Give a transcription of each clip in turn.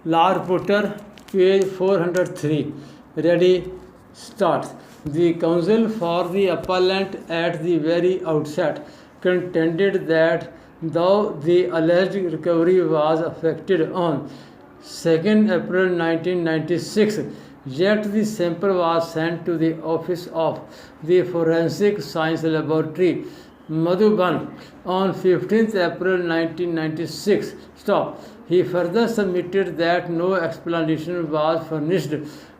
Law Reporter, page 403. Ready, start. The counsel for the appellant at the very outset contended that though the alleged recovery was effected on 2nd April 1996, yet the sample was sent to the office of the Forensic Science Laboratory, Madhuban, on 15th April 1996. Stop. He further submitted that no explanation was furnished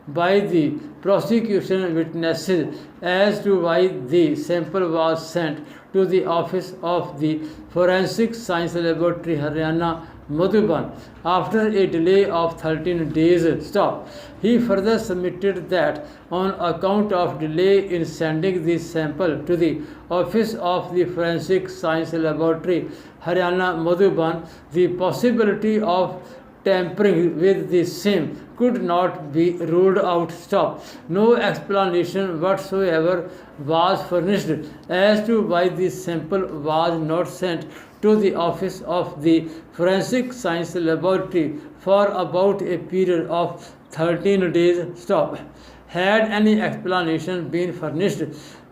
by the prosecution witnesses as to why the sample was sent to the office of the Forensic Science Laboratory, Haryana, Madhuban, after a delay of 13 days. Stop. He further submitted that on account of delay in sending the sample to the office of the Forensic Science Laboratory, Haryana, Madhuban, the possibility of tampering with the same could not be ruled out. Stop. No explanation whatsoever was furnished as to why the sample was not sent to the office of the Forensic Science Laboratory for about a period of 13 days. Stop. Had any explanation been furnished,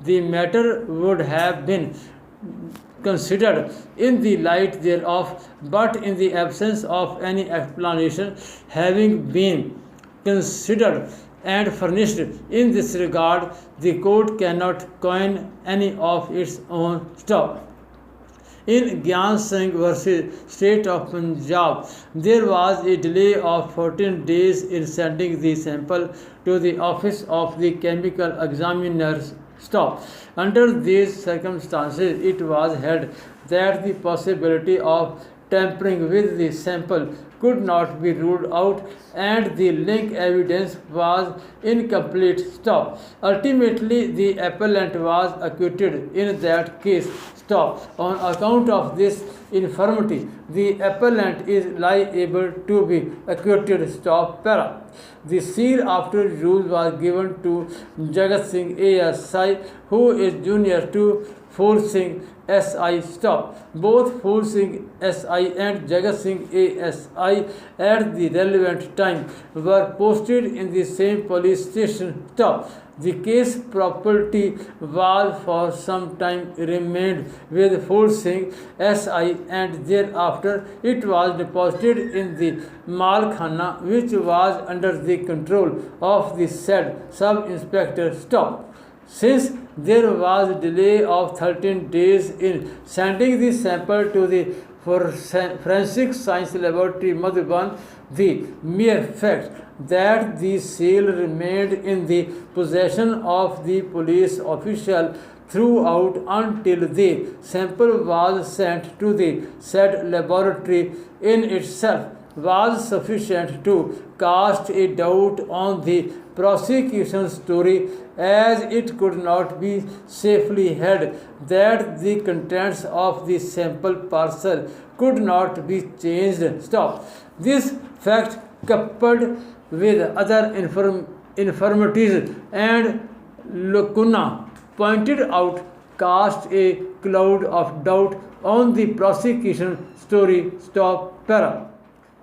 the matter would have been considered in the light thereof, but in the absence of any explanation having been considered and furnished in this regard, the court cannot coin any of its own. Stop. In Gyan Singh versus State of Punjab, there was a delay of 14 days in sending the sample to the office of the chemical examiners. Stop. Under these circumstances, it was held that the possibility of tampering with the sample could not be ruled out and the link evidence was incomplete. Stop. Ultimately, the appellant was acquitted in that case. Stop. On account of this infirmity, the appellant is liable to be acquitted. Stop. Para. The seal after use was given to Jagat Singh ASI, who is junior to Phul Singh SI. Stop. Both Phul Singh SI and Jagat Singh ASI at the relevant time were posted in the same police station. Stop. The case property was for some time remained with Phul Singh SI and thereafter it was deposited in the Malkhana, which was under the control of the said sub-inspector. Stop. Since there was delay of 13 days in sending the sample to the Forensic Science Laboratory, Madhuban, the mere fact that the seal remained in the possession of the police official throughout until the sample was sent to the said laboratory in itself was sufficient to cast a doubt on the prosecution's story, as it could not be safely held that the contents of the sample parcel could not be changed. Stop. This fact, coupled with other infirmities and lacuna pointed out, cast a cloud of doubt on the prosecution story. Stop. Para.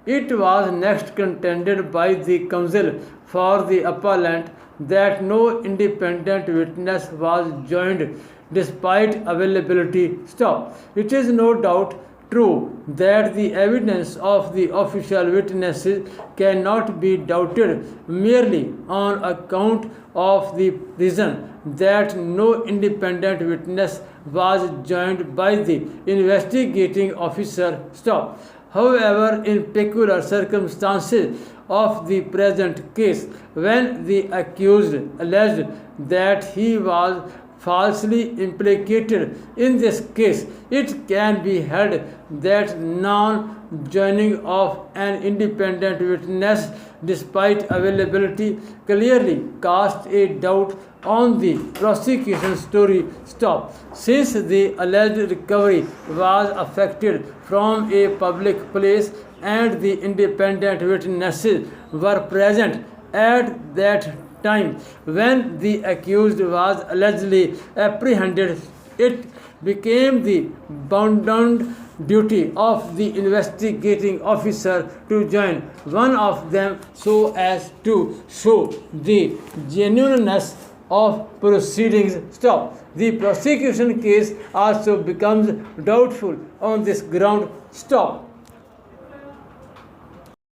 It was next contended by the counsel for the appellant that no independent witness was joined despite availability. Stop. It is no doubt true that the evidence of the official witnesses cannot be doubted merely on account of the reason that no independent witness was joined by the investigating officer. Stop. However, in peculiar circumstances of the present case, when the accused alleged that he was falsely implicated in this case, it can be held that non-joining of an independent witness despite availability clearly cast a doubt on the prosecution story. Stop. Since the alleged recovery was effected from a public place and the independent witnesses were present at that time when the accused was allegedly apprehended, it became the bounden duty of the investigating officer to join one of them so as to show the genuineness of proceedings. Stop. The prosecution case also becomes doubtful on this ground. Stop.